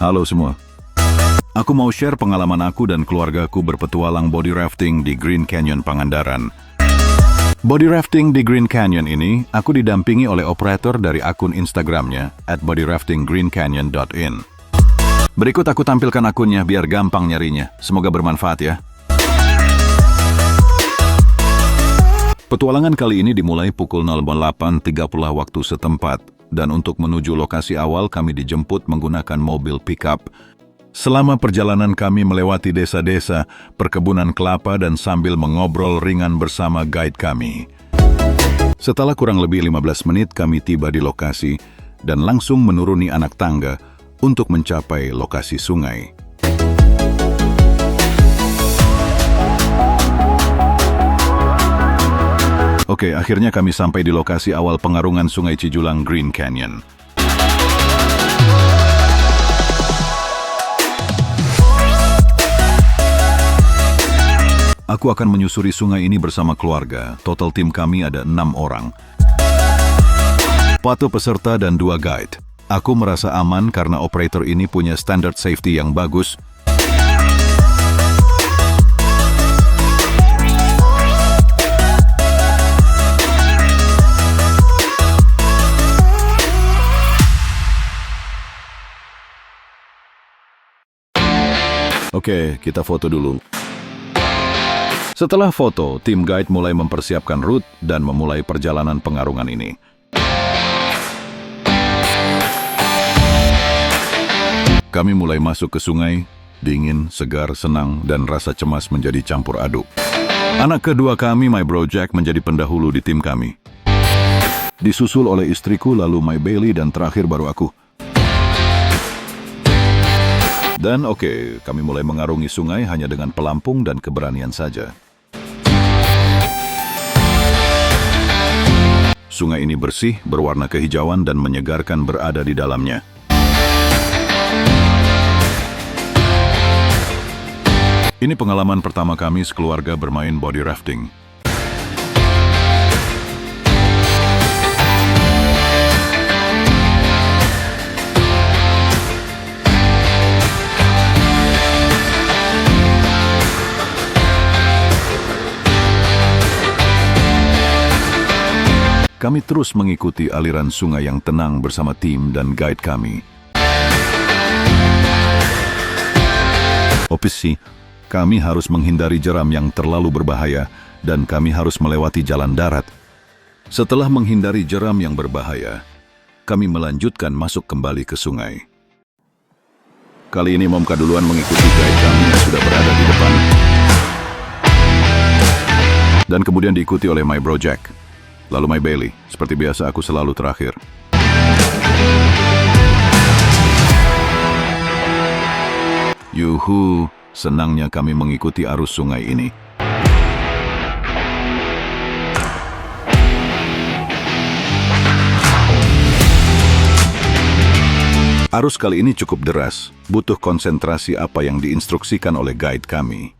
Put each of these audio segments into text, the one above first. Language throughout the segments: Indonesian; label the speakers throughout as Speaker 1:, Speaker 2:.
Speaker 1: Halo semua. Aku mau share pengalaman aku dan keluargaku berpetualang body rafting di Green Canyon Pangandaran. Body rafting di Green Canyon ini, aku didampingi oleh operator dari akun Instagramnya @bodyraftinggreencanyon.in. Berikut aku tampilkan akunnya biar gampang nyarinya. Semoga bermanfaat ya. Petualangan kali ini dimulai pukul 08.30 waktu setempat, dan untuk menuju lokasi awal kami dijemput menggunakan mobil pickup. Selama perjalanan kami melewati desa-desa, perkebunan kelapa dan sambil mengobrol ringan bersama guide kami. Setelah kurang lebih 15 menit kami tiba di lokasi dan langsung menuruni anak tangga untuk mencapai lokasi sungai. Oke, akhirnya kami sampai di lokasi awal pengarungan Sungai Cijulang Green Canyon. Aku akan menyusuri sungai ini bersama keluarga. Total tim kami ada 6 orang. 4 peserta dan 2 guide. Aku merasa aman karena operator ini punya standar safety yang bagus. Oke, kita foto dulu. Setelah foto, tim guide mulai mempersiapkan route dan memulai perjalanan pengarungan ini. Kami mulai masuk ke sungai, dingin, segar, senang, dan rasa cemas menjadi campur aduk. Anak kedua kami, my bro Jack, menjadi pendahulu di tim kami. Disusul oleh istriku, lalu my Bailey, dan terakhir baru aku. Dan oke, kami mulai mengarungi sungai hanya dengan pelampung dan keberanian saja. Sungai ini bersih, berwarna kehijauan dan menyegarkan berada di dalamnya. Ini pengalaman pertama kami sekeluarga bermain body rafting. Kami terus mengikuti aliran sungai yang tenang bersama tim dan guide kami. Opsi, kami harus menghindari jeram yang terlalu berbahaya dan kami harus melewati jalan darat. Setelah menghindari jeram yang berbahaya, kami melanjutkan masuk kembali ke sungai. Kali ini Momka duluan mengikuti guide kami yang sudah berada di depan. Dan kemudian diikuti oleh my bro Jack. Lalu my Bailey, seperti biasa aku selalu terakhir. Yuhu, senangnya kami mengikuti arus sungai ini. Arus kali ini cukup deras, butuh konsentrasi apa yang diinstruksikan oleh guide kami.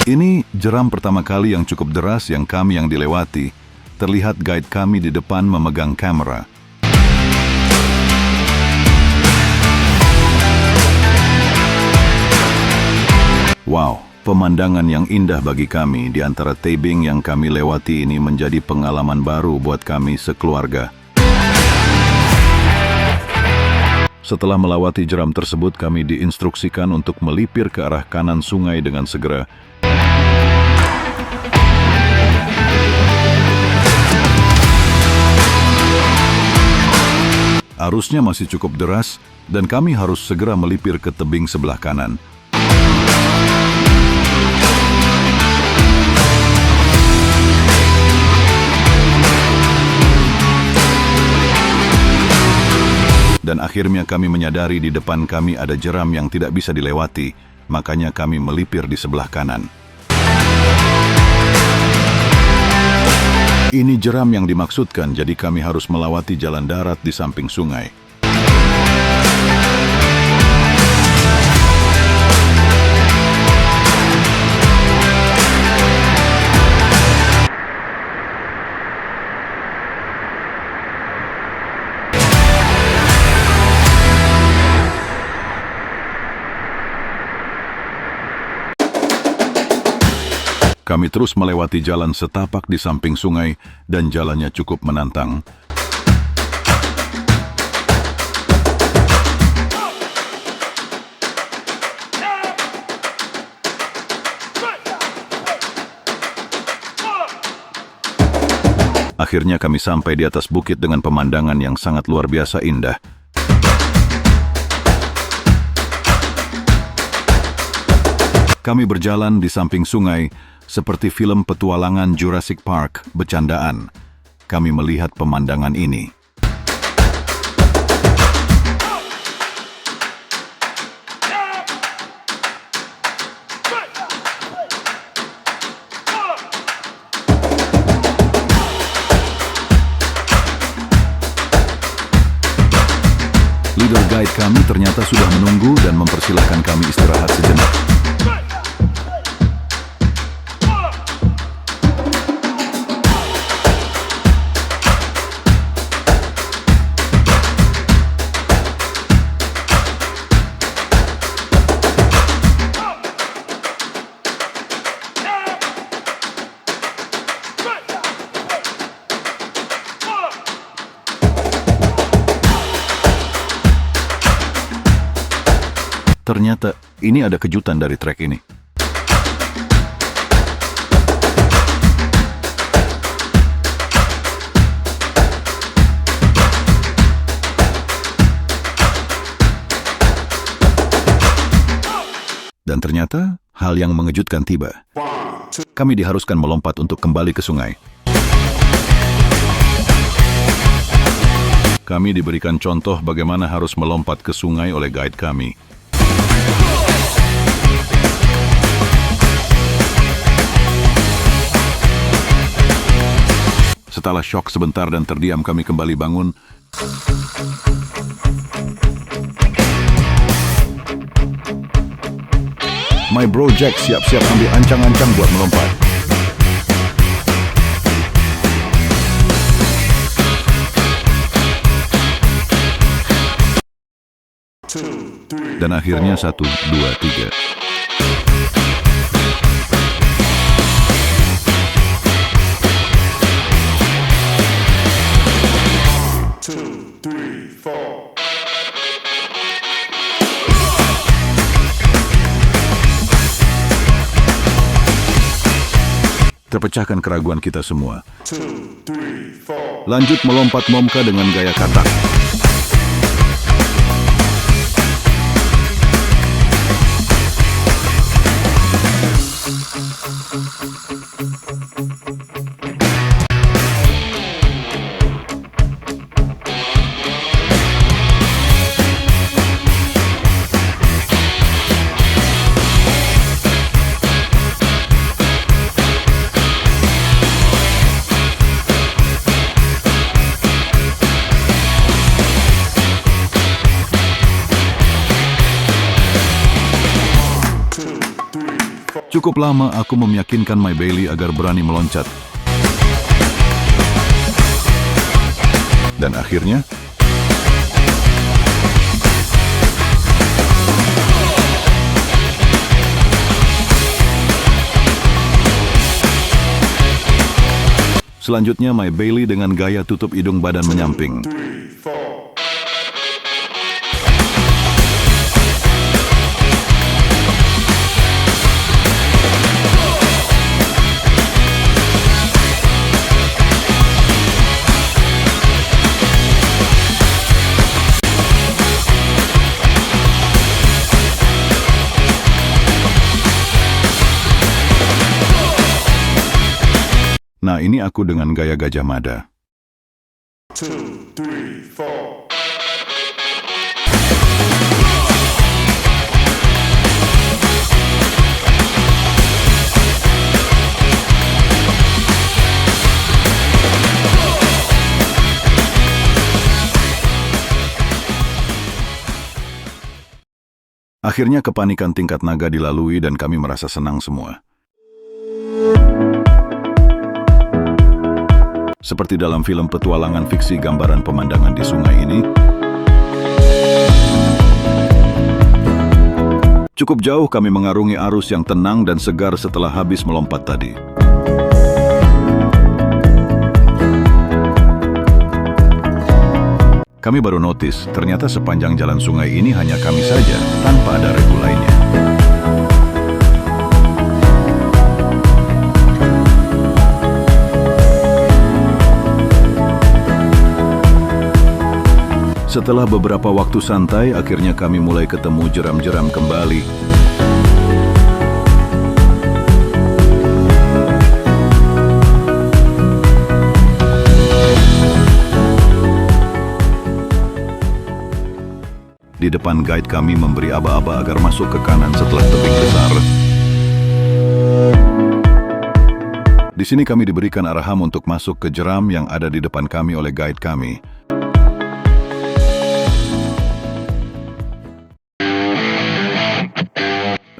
Speaker 1: Ini jeram pertama kali yang cukup deras yang dilewati. Terlihat guide kami di depan memegang kamera. Wow, pemandangan yang indah bagi kami di antara tebing yang kami lewati ini menjadi pengalaman baru buat kami sekeluarga. Setelah melewati jeram tersebut, kami diinstruksikan untuk melipir ke arah kanan sungai dengan segera. Arusnya masih cukup deras, dan kami harus segera melipir ke tebing sebelah kanan. Dan akhirnya kami menyadari di depan kami ada jeram yang tidak bisa dilewati, makanya kami melipir di sebelah kanan. Ini jeram yang dimaksudkan, jadi kami harus melewati jalan darat di samping sungai. Kami terus melewati jalan setapak di samping sungai dan jalannya cukup menantang. Akhirnya kami sampai di atas bukit dengan pemandangan yang sangat luar biasa indah. Kami berjalan di samping sungai, seperti film petualangan Jurassic Park, bercandaan. Kami melihat pemandangan ini. Leader guide kami ternyata sudah menunggu dan mempersilahkan kami istirahat sejenak. Ternyata ini ada kejutan dari trek ini. Dan ternyata hal yang mengejutkan tiba. Kami diharuskan melompat untuk kembali ke sungai. Kami diberikan contoh bagaimana harus melompat ke sungai oleh guide kami. Setelah syok sebentar dan terdiam, kami kembali bangun. My bro Jack siap-siap ambil ancang-ancang buat melompat. Dan akhirnya 1, 2, 3. Terpecahkan keraguan kita semua. Lanjut melompat momka dengan gaya katak. Cukup lama aku meyakinkan My Bailey agar berani meloncat. Dan akhirnya, selanjutnya My Bailey dengan gaya tutup hidung badan menyamping. Nah, ini aku dengan gaya Gajah Mada.
Speaker 2: 2, 3, 4.
Speaker 1: Akhirnya kepanikan tingkat naga dilalui dan kami merasa senang semua. Seperti dalam film petualangan fiksi, gambaran pemandangan di sungai ini Cukup jauh kami mengarungi arus yang tenang dan segar setelah habis melompat tadi. Kami baru notice, ternyata sepanjang jalan sungai ini hanya kami saja, tanpa ada regu lainnya. Setelah beberapa waktu santai, akhirnya kami mulai ketemu jeram-jeram kembali. Di depan guide kami memberi aba-aba agar masuk ke kanan setelah tebing besar. Di sini kami diberikan arahan untuk masuk ke jeram yang ada di depan kami oleh guide kami.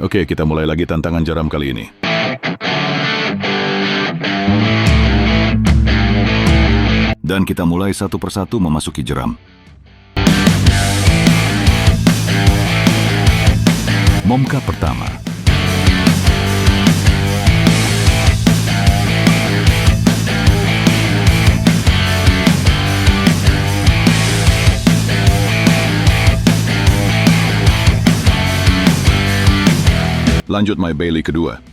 Speaker 1: Oke, kita mulai lagi tantangan jeram kali ini. Dan kita mulai satu persatu memasuki jeram. Momka pertama. Lanjut My Bailey kedua.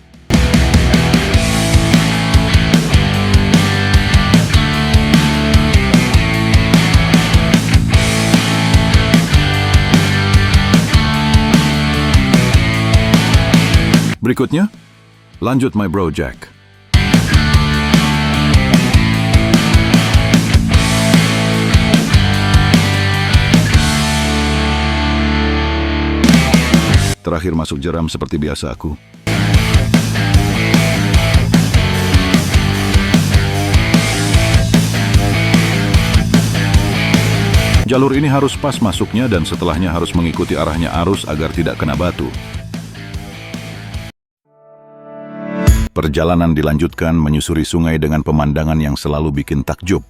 Speaker 1: Berikutnya, lanjut My Bro Jack. Terakhir masuk jeram seperti biasa aku. Jalur ini harus pas masuknya dan setelahnya harus mengikuti arahnya arus agar tidak kena batu. Perjalanan dilanjutkan menyusuri sungai dengan pemandangan yang selalu bikin takjub.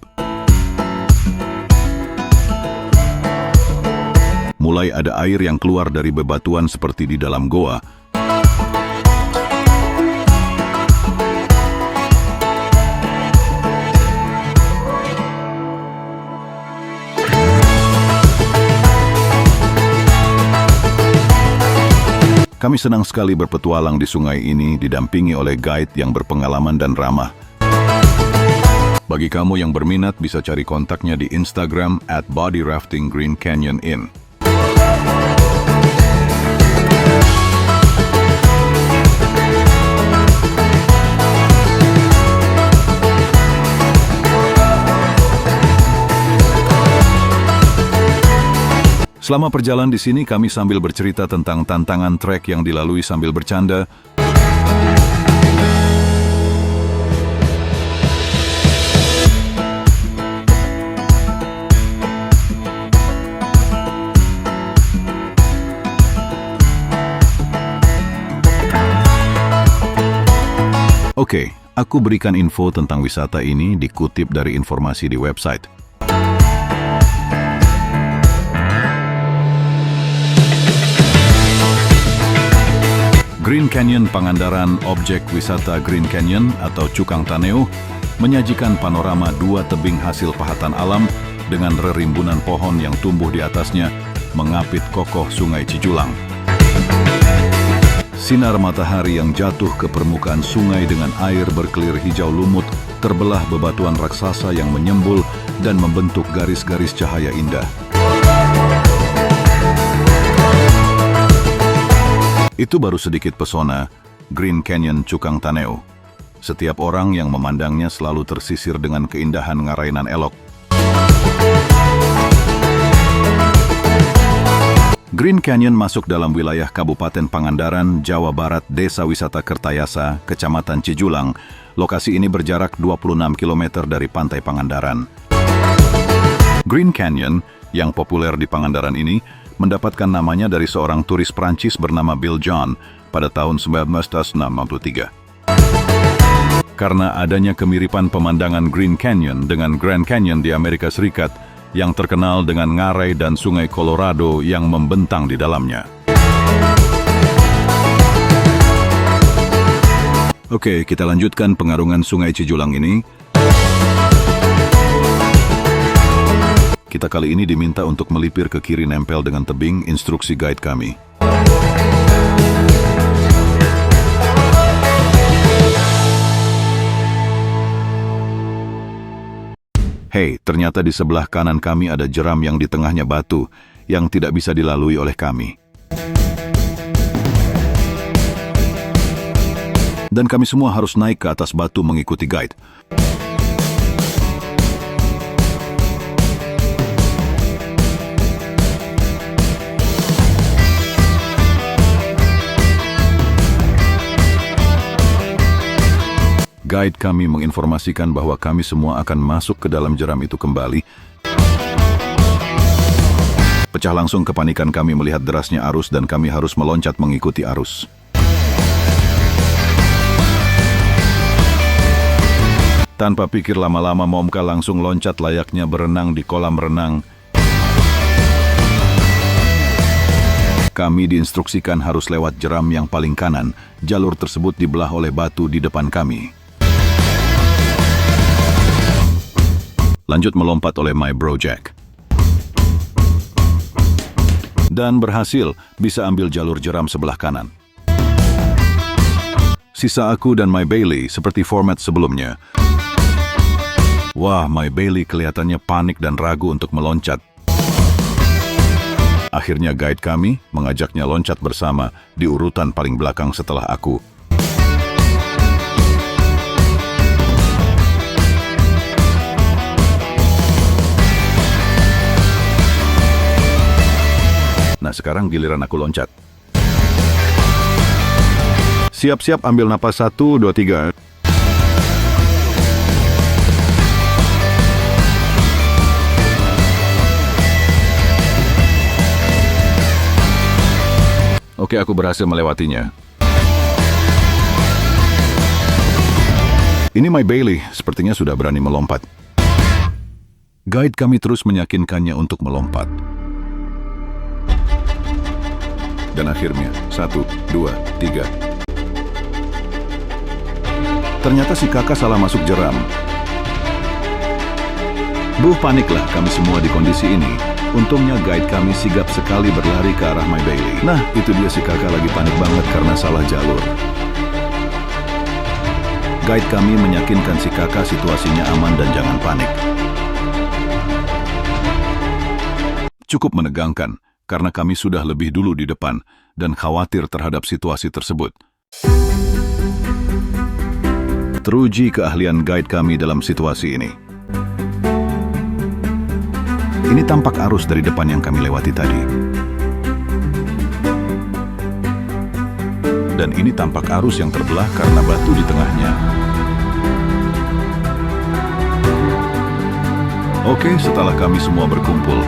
Speaker 1: Mulai ada air yang keluar dari bebatuan seperti di dalam goa. Kami senang sekali berpetualang di sungai ini didampingi oleh guide yang berpengalaman dan ramah. Bagi kamu yang berminat bisa cari kontaknya di Instagram @bodyraftinggreencanyoninn. Selama perjalanan di sini kami sambil bercerita tentang tantangan trek yang dilalui sambil bercanda. Oke, aku berikan info tentang wisata ini dikutip dari informasi di website. Green Canyon Pangandaran, objek wisata Green Canyon atau Cukang Taneuh, menyajikan panorama dua tebing hasil pahatan alam dengan rerimbunan pohon yang tumbuh di atasnya, mengapit kokoh Sungai Cijulang. Sinar matahari yang jatuh ke permukaan sungai dengan air berkelir hijau lumut, terbelah bebatuan raksasa yang menyembul dan membentuk garis-garis cahaya indah. Itu baru sedikit pesona Green Canyon Cukang Taneuh. Setiap orang yang memandangnya selalu tersisir dengan keindahan ngarainan elok. Green Canyon masuk dalam wilayah Kabupaten Pangandaran, Jawa Barat, Desa Wisata Kertayasa, Kecamatan Cijulang. Lokasi ini berjarak 26 km dari Pantai Pangandaran. Green Canyon, yang populer di Pangandaran ini, mendapatkan namanya dari seorang turis Prancis bernama Bill John pada tahun 1963. Karena adanya kemiripan pemandangan Green Canyon dengan Grand Canyon di Amerika Serikat yang terkenal dengan ngarai dan sungai Colorado yang membentang di dalamnya. Oke, kita lanjutkan pengarungan Sungai Cijulang ini. Kita kali ini diminta untuk melipir ke kiri nempel dengan tebing instruksi guide kami. Hei, ternyata di sebelah kanan kami ada jeram yang di tengahnya batu yang tidak bisa dilalui oleh kami. Dan kami semua harus naik ke atas batu mengikuti guide. Guide kami menginformasikan bahwa kami semua akan masuk ke dalam jeram itu kembali. Pecah langsung kepanikan kami melihat derasnya arus dan kami harus meloncat mengikuti arus. Tanpa pikir lama-lama Momka langsung loncat layaknya berenang di kolam renang. Kami diinstruksikan harus lewat jeram yang paling kanan. Jalur tersebut dibelah oleh batu di depan kami. Lanjut melompat oleh my bro Jack. Dan berhasil bisa ambil jalur jeram sebelah kanan. Sisa aku dan my Bailey seperti format sebelumnya. Wah, my Bailey kelihatannya panik dan ragu untuk meloncat. Akhirnya guide kami mengajaknya loncat bersama di urutan paling belakang setelah aku. Nah, sekarang giliran aku loncat. Siap-siap ambil napas 1, 2, 3. Oke, aku berhasil melewatinya. Ini my Bailey, sepertinya sudah berani melompat. Guide kami terus meyakinkannya untuk melompat. Dan akhirnya, 1, 2, 3. Ternyata si kakak salah masuk jeram. Paniklah kami semua di kondisi ini. Untungnya guide kami sigap sekali berlari ke arah my Bailey. Nah, itu dia si kakak lagi panik banget karena salah jalur. Guide kami meyakinkan si kakak situasinya aman dan jangan panik. Cukup menegangkan. Karena kami sudah lebih dulu di depan dan khawatir terhadap situasi tersebut. Teruji keahlian guide kami dalam situasi ini. Ini tampak arus dari depan yang kami lewati tadi. Dan ini tampak arus yang terbelah karena batu di tengahnya. Oke, setelah kami semua berkumpul,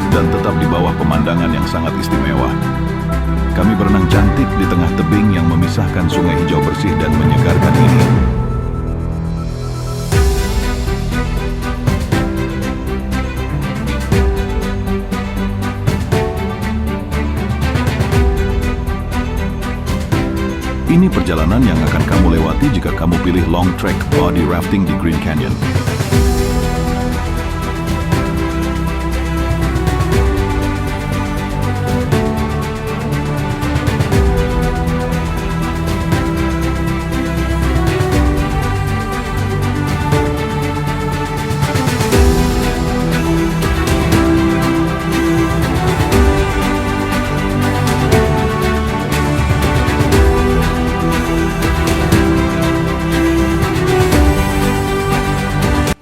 Speaker 1: dan tetap di bawah pemandangan yang sangat istimewa. Kami berenang cantik di tengah tebing yang memisahkan sungai hijau bersih dan menyegarkan ini. Ini perjalanan yang akan kamu lewati jika kamu pilih long trek body rafting di Green Canyon.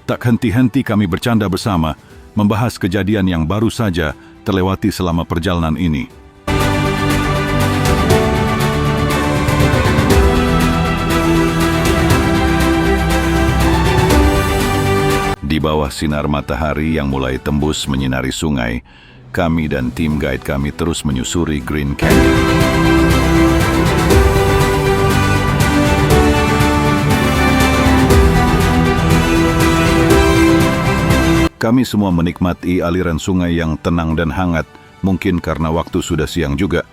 Speaker 1: Tak henti-henti kami bercanda bersama, membahas kejadian yang baru saja terlewati selama perjalanan ini. Di bawah sinar matahari yang mulai tembus menyinari sungai, kami dan tim guide kami terus menyusuri Green Canyon. Kami semua menikmati aliran sungai yang tenang dan hangat, mungkin karena waktu sudah siang juga.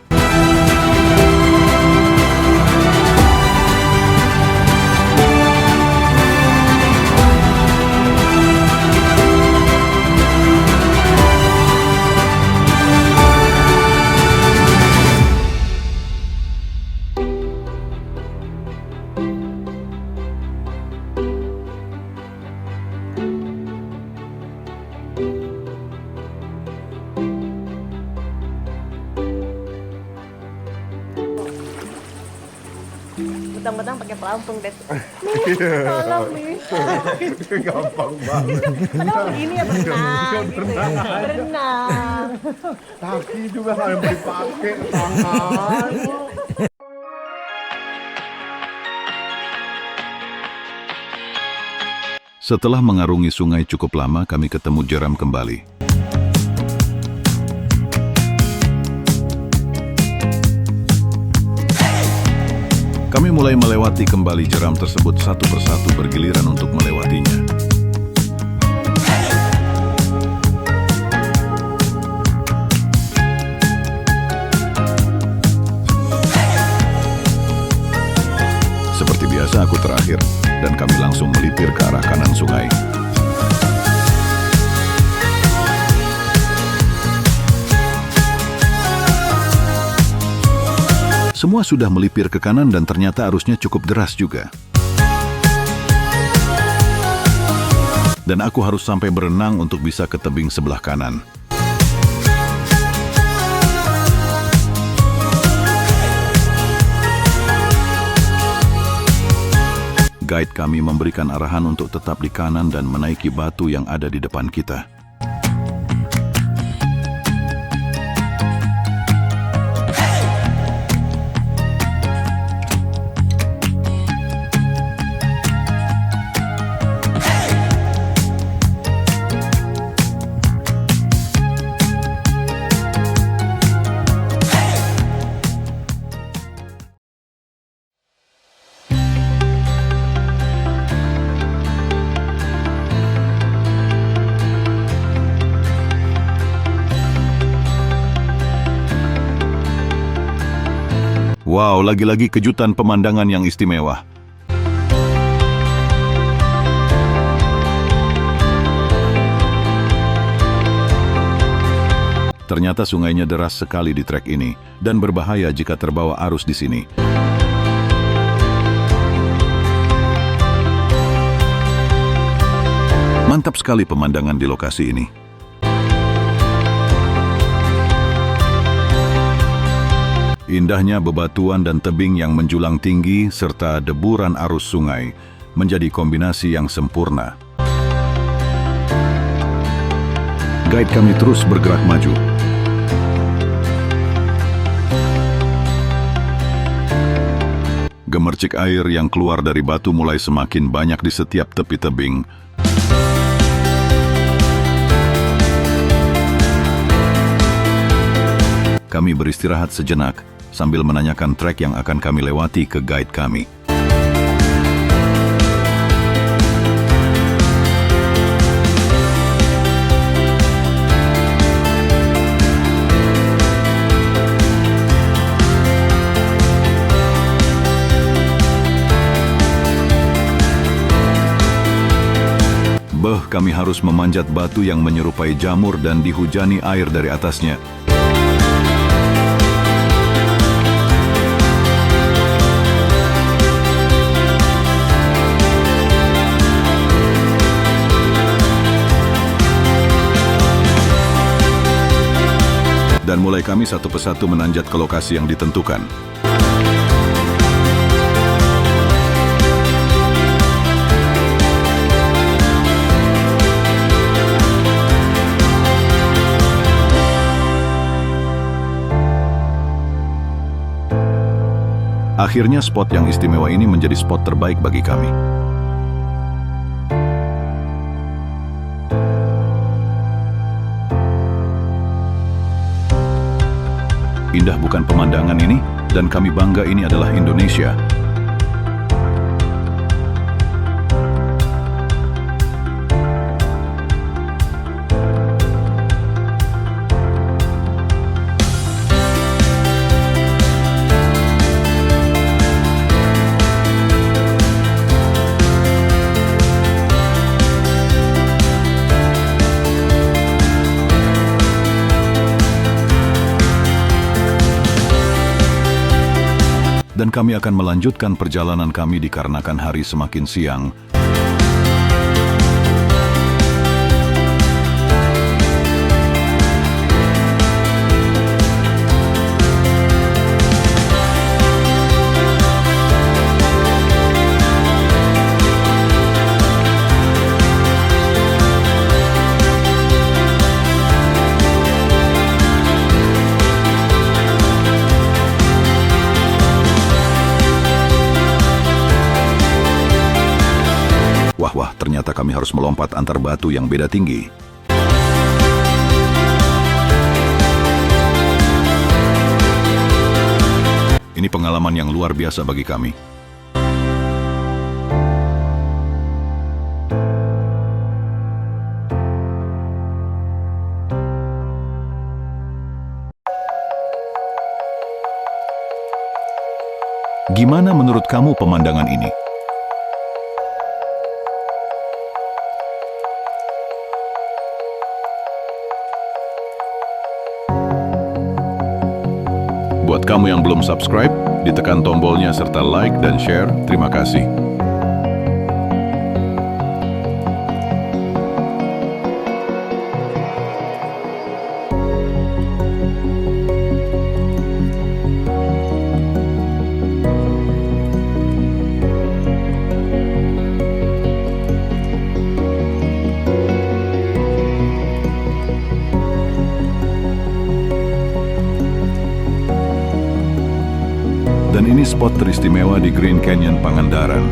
Speaker 3: Mentang-mentang pakai pelampung deh. Nih, tolong nih.
Speaker 2: Gampang banget.
Speaker 3: Padahal begini ya berenang gitu ya. Berenang.
Speaker 2: Kaki juga harus dipakai tangan.
Speaker 1: Setelah mengarungi sungai cukup lama, kami ketemu jeram kembali. Kami mulai melewati kembali jeram tersebut satu persatu bergiliran untuk melewatinya. Seperti biasa aku terakhir, dan kami langsung melipir ke arah kanan sungai. Semua sudah melipir ke kanan dan ternyata arusnya cukup deras juga. Dan aku harus sampai berenang untuk bisa ke tebing sebelah kanan. Guide kami memberikan arahan untuk tetap di kanan dan menaiki batu yang ada di depan kita. Wow, lagi-lagi kejutan pemandangan yang istimewa. Ternyata sungainya deras sekali di trek ini dan berbahaya jika terbawa arus di sini. Mantap sekali pemandangan di lokasi ini. Indahnya bebatuan dan tebing yang menjulang tinggi serta deburan arus sungai menjadi kombinasi yang sempurna. Guide kami terus bergerak maju. Gemercik air yang keluar dari batu mulai semakin banyak di setiap tepi tebing. Kami beristirahat sejenak sambil menanyakan trek yang akan kami lewati ke guide kami. Kami harus memanjat batu yang menyerupai jamur dan dihujani air dari atasnya. Dan mulai kami satu persatu menanjak ke lokasi yang ditentukan. Akhirnya spot yang istimewa ini menjadi spot terbaik bagi kami. Indah bukan pemandangan ini, dan kami bangga ini adalah Indonesia. Dan kami akan melanjutkan perjalanan kami dikarenakan hari semakin siang. kami harus melompat antar batu yang beda tinggi. Ini pengalaman yang luar biasa bagi kami. Gimana menurut kamu pemandangan ini? Buat kamu yang belum subscribe, ditekan tombolnya serta like dan share. Terima kasih. Dan ini spot teristimewa di Green Canyon Pangandaran.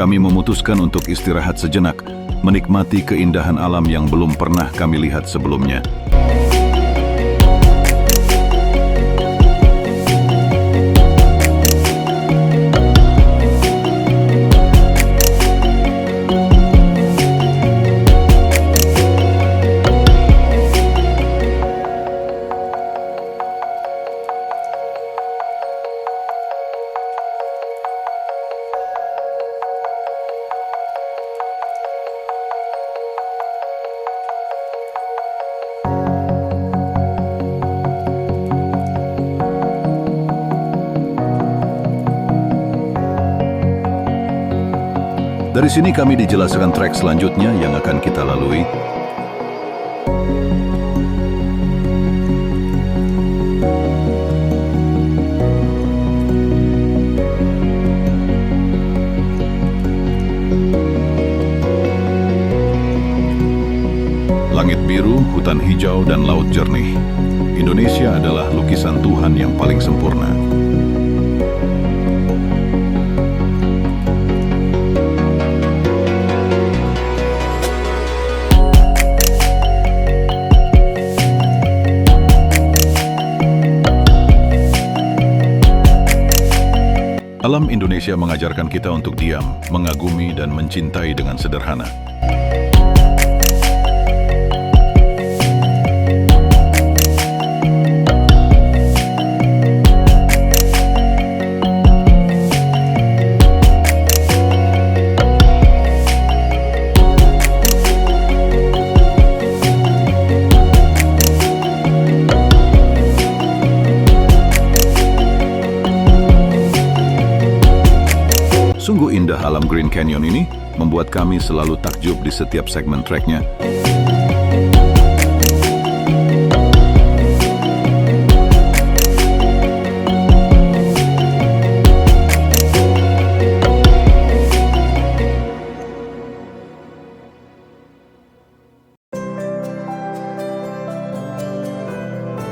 Speaker 1: Kami memutuskan untuk istirahat sejenak, menikmati keindahan alam yang belum pernah kami lihat sebelumnya. Dari sini kami dijelaskan trek selanjutnya yang akan kita lalui. Langit biru, hutan hijau, dan laut jernih. Indonesia adalah lukisan Tuhan yang paling sempurna. Alam Indonesia mengajarkan kita untuk diam, mengagumi, dan mencintai dengan sederhana. Sungguh indah alam Green Canyon ini, membuat kami selalu takjub di setiap segmen treknya.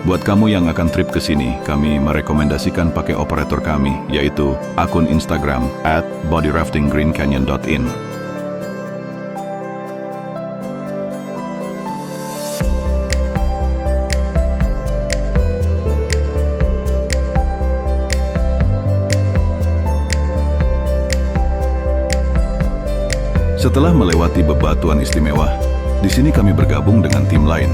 Speaker 1: Buat kamu yang akan trip ke sini, kami merekomendasikan pakai operator kami, yaitu akun Instagram @bodyraftinggreencanyon.in. Setelah melewati bebatuan istimewa, di sini kami bergabung dengan tim lain.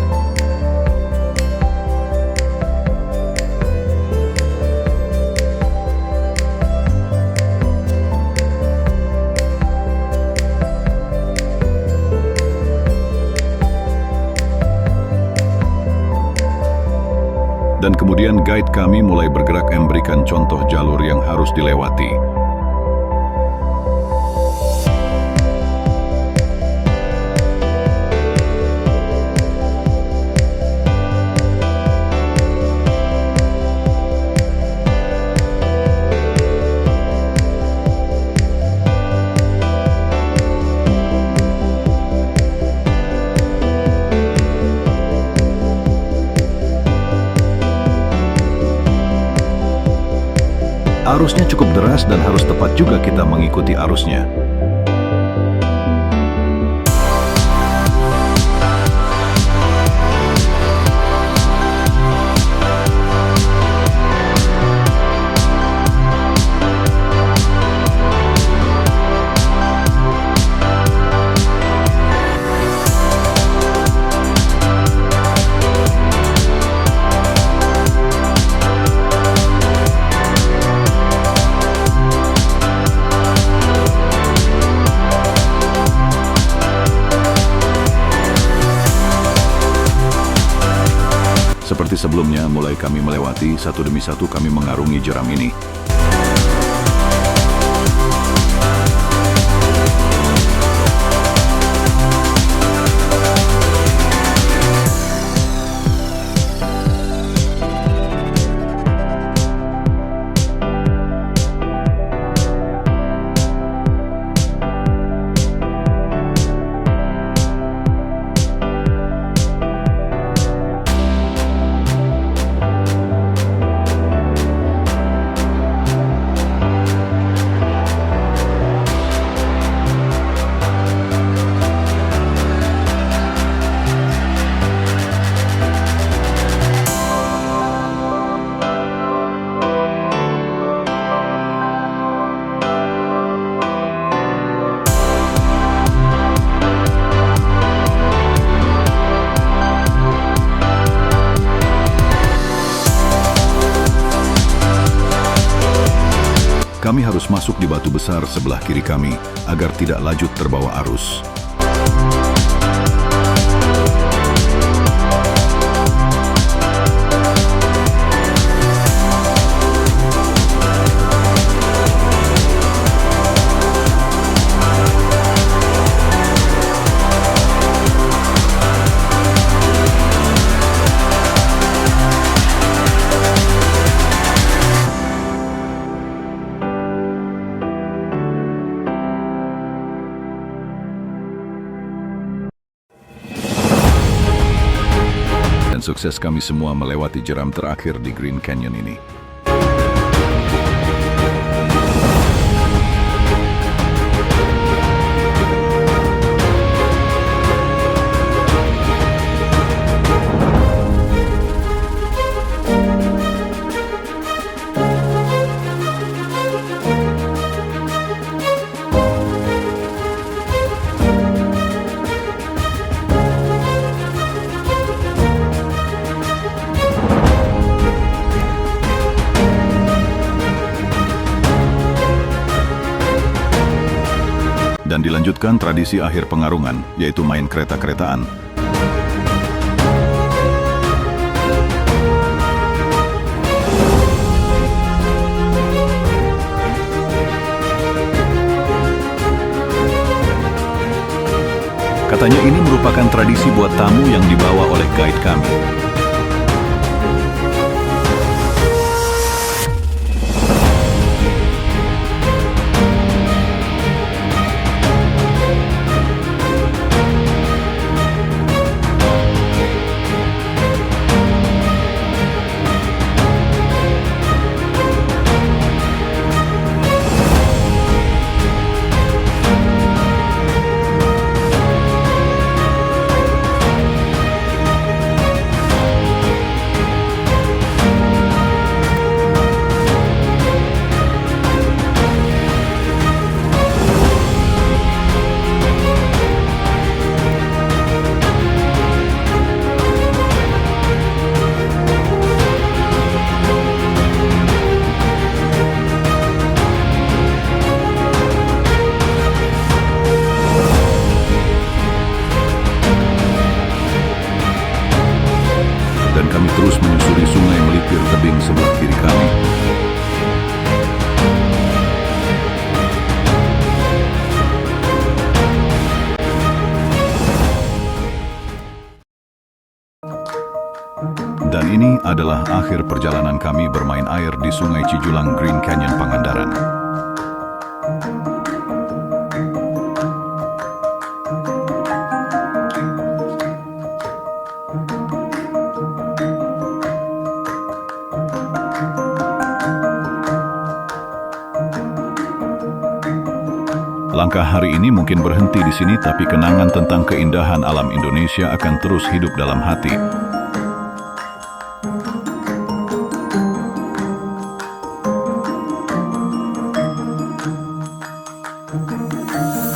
Speaker 1: Dan kemudian guide kami mulai bergerak memberikan contoh jalur yang harus dilewati. Arusnya cukup deras dan harus tepat juga kita mengikuti arusnya. Seperti sebelumnya, mulai kami melewati, satu demi satu kami mengarungi jeram ini. Kami harus masuk di batu besar sebelah kiri kami agar tidak laju terbawa arus. Sukses kami semua melewati jeram terakhir di Green Canyon ini. Dan dilanjutkan tradisi akhir pengarungan, yaitu main kereta-keretaan. Katanya ini merupakan tradisi buat tamu yang dibawa oleh guide kami. adalah akhir perjalanan kami bermain air di Sungai Cijulang Green Canyon Pangandaran. Langkah hari ini mungkin berhenti di sini, tapi kenangan tentang keindahan alam Indonesia akan terus hidup dalam hati.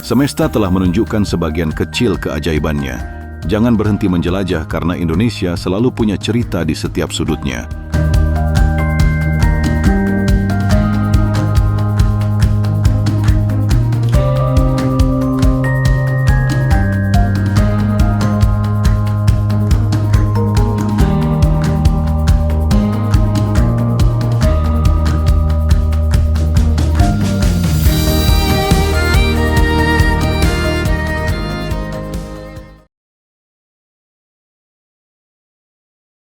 Speaker 1: Semesta telah menunjukkan sebagian kecil keajaibannya. Jangan berhenti menjelajah karena Indonesia selalu punya cerita di setiap sudutnya.